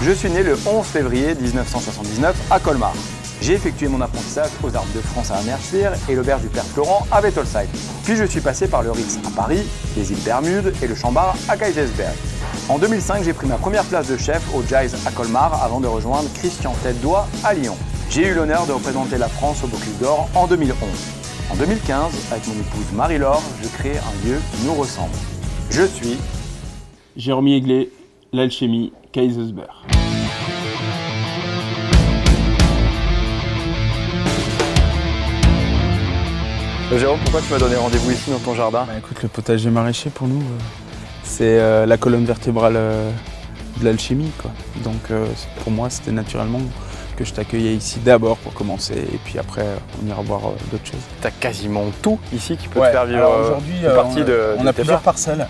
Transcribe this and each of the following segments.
Je suis né le 11 février 1979 à Colmar. J'ai effectué mon apprentissage aux Armes de France à Amersfoort et l'auberge du Père Florent à Wettolsheim. Puis je suis passé par le Ritz à Paris, les îles Bermudes et le Chambard à Kaysersberg. En 2005, j'ai pris ma première place de chef au Jazz à Colmar avant de rejoindre Christian Tête-Doigt à Lyon. J'ai eu l'honneur de représenter la France au Bocuse d'Or en 2011. En 2015, avec mon épouse Marie-Laure, je crée un lieu qui nous ressemble. Je suis Jérôme Yeglé, l'Alchimie, Kaysersberg. Jérôme, pourquoi tu m'as donné rendez-vous ici dans ton jardin? Écoute, le potager maraîcher pour nous, c'est la colonne vertébrale de l'alchimie, quoi. Donc pour moi, c'était naturellement que je t'accueillais ici d'abord pour commencer, et puis après, on ira voir d'autres choses. Tu as quasiment tout ici qui peut te faire vivre aujourd'hui, une partie de on a tes plusieurs plats. parcelles.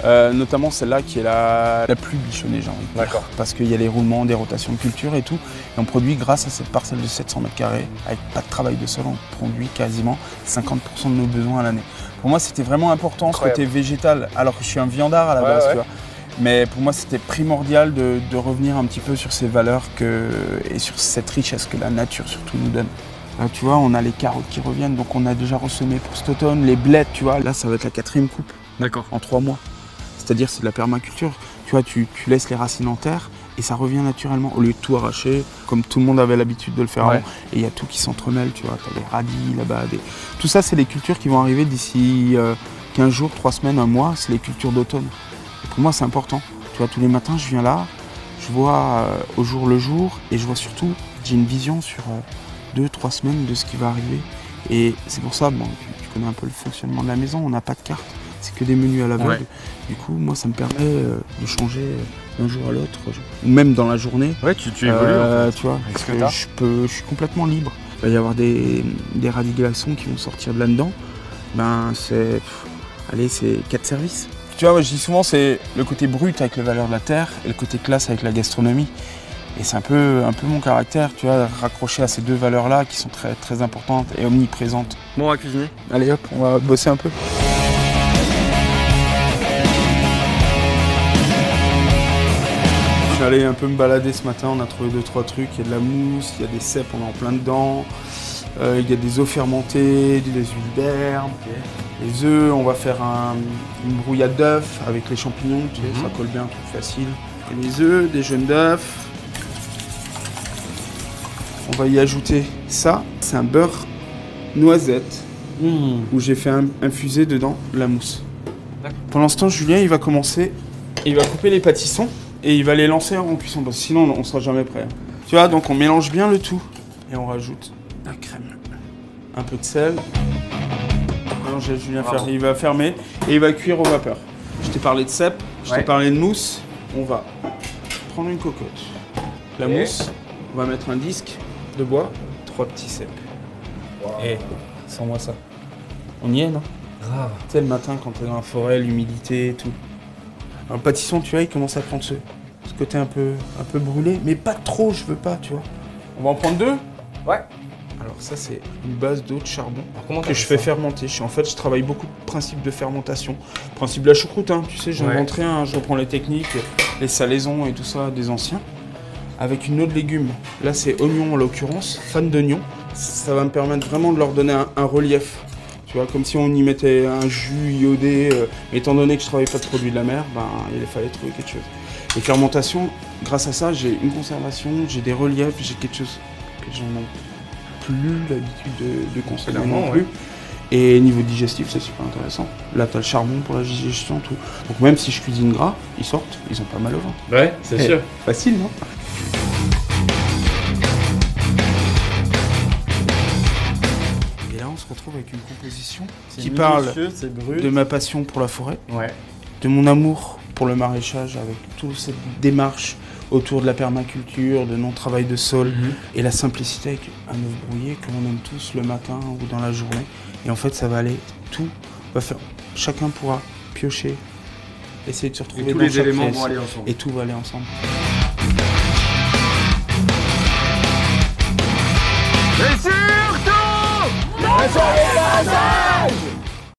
Notamment celle-là qui est la plus bichonnée, j'ai envie de dire. D'accord. Parce qu'il y a les roulements, des rotations de culture et tout. Et on produit, grâce à cette parcelle de 700 mètres carrés, avec pas de travail de sol, on produit quasiment 50% de nos besoins à l'année. Pour moi, c'était vraiment important, Incroyable. ce côté végétal, alors que je suis un viandard à la base, tu vois. Mais pour moi, c'était primordial de revenir un petit peu sur ces valeurs et sur cette richesse que la nature surtout nous donne. Là, tu vois, on a les carottes qui reviennent, donc on a déjà ressemé pour cet automne, les blettes, tu vois. Là, ça va être la 4e coupe. D'accord. En 3 mois. C'est-à-dire c'est de la permaculture. Tu vois, tu laisses les racines en terre et ça revient naturellement au lieu de tout arracher, comme tout le monde avait l'habitude de le faire avant. Et il y a tout qui s'entremêle, tu vois. Tu as les radis là-bas. Tout ça, c'est les cultures qui vont arriver d'ici 15 jours, 3 semaines, 1 mois. C'est les cultures d'automne. Pour moi, c'est important. Tu vois, tous les matins, je viens là, je vois au jour le jour et je vois surtout, j'ai une vision sur 2-3 semaines de ce qui va arriver. Et c'est pour ça, bon, tu connais un peu le fonctionnement de la maison, on n'a pas de carte. C'est que des menus à l'aveugle. Du coup, moi, ça me permet de changer d'un jour à l'autre, même dans la journée. Ouais, tu évolues. Tu vois, avec ce que t'as. je suis complètement libre. Il va y avoir des radis glaçons qui vont sortir de là-dedans. Ben, c'est 4 services. Tu vois, moi, je dis souvent, c'est le côté brut avec les valeurs de la terre et le côté classe avec la gastronomie. Et c'est un peu mon caractère, tu vois, raccroché à ces 2 valeurs-là qui sont très, très importantes et omniprésentes. Bon, on va cuisiner. Allez hop, on va bosser un peu. Je suis allé un peu me balader ce matin, on a trouvé 2-3 trucs. Il y a de la mousse, il y a des cèpes, on est en plein dedans. Il y a des œufs fermentés, des huiles d'herbe. Les œufs, on va faire une brouillade d'œufs avec les champignons, tu sais, ça colle bien, tout facile. Et les œufs, des jaunes d'œufs. On va y ajouter ça, c'est un beurre noisette où j'ai fait infuser dedans la mousse. Pendant ce temps, Julien, il va commencer, il va couper les pâtissons et il va les lancer en cuisson parce que sinon on ne sera jamais prêt. Tu vois, donc on mélange bien le tout et on rajoute la crème, un peu de sel. Alors, Julien il va fermer et il va cuire au vapeur. Je t'ai parlé de cèpe, je t'ai parlé de mousse. On va prendre une cocotte, la mousse, on va mettre un disque de bois, 3 petits cèpes. Et sens-moi ça. On y est, non? Grave. Tu sais, le matin, quand t'es dans la forêt, l'humidité et tout. Alors, le pâtisson, tu vois, il commence à prendre ce côté un peu brûlé, mais pas trop, je veux pas, tu vois. On va en prendre 2? Ouais. Alors ça, c'est une base d'eau de charbon Comment que je fais fermenter. En fait, je travaille beaucoup de principes de fermentation. Principe de la choucroute, hein, tu sais, j'ai inventé un, je reprends les techniques, les salaisons et tout ça des anciens. Avec une eau de légumes. Là, c'est oignon en l'occurrence, fan d'oignon. Ça va me permettre vraiment de leur donner un relief. Tu vois, comme si on y mettait un jus iodé. Étant donné que je ne travaille pas de produits de la mer, ben, il fallait trouver quelque chose. Les fermentations, grâce à ça, j'ai une conservation, j'ai des reliefs, j'ai quelque chose que j'en ai plus l'habitude de consommer non plus. Et niveau digestif, c'est super intéressant. Là, tu as le charbon pour la digestion, tout. Donc même si je cuisine gras, ils sortent, ils ont pas mal au ventre. Ouais, c'est sûr. Facile, non? Et là, on se retrouve avec une composition qui parle de ma passion pour la forêt, de mon amour pour le maraîchage avec toute cette démarche autour de la permaculture, de non-travail de sol et la simplicité avec un œuf brouillé comme on aime tous le matin ou dans la journée. Et en fait, ça va aller, tout va faire, chacun pourra piocher, essayer de se retrouver et tous dans les chaque éléments pièce, vont aller ensemble. et tout va aller ensemble. Et surtout, ne soyez pas sages!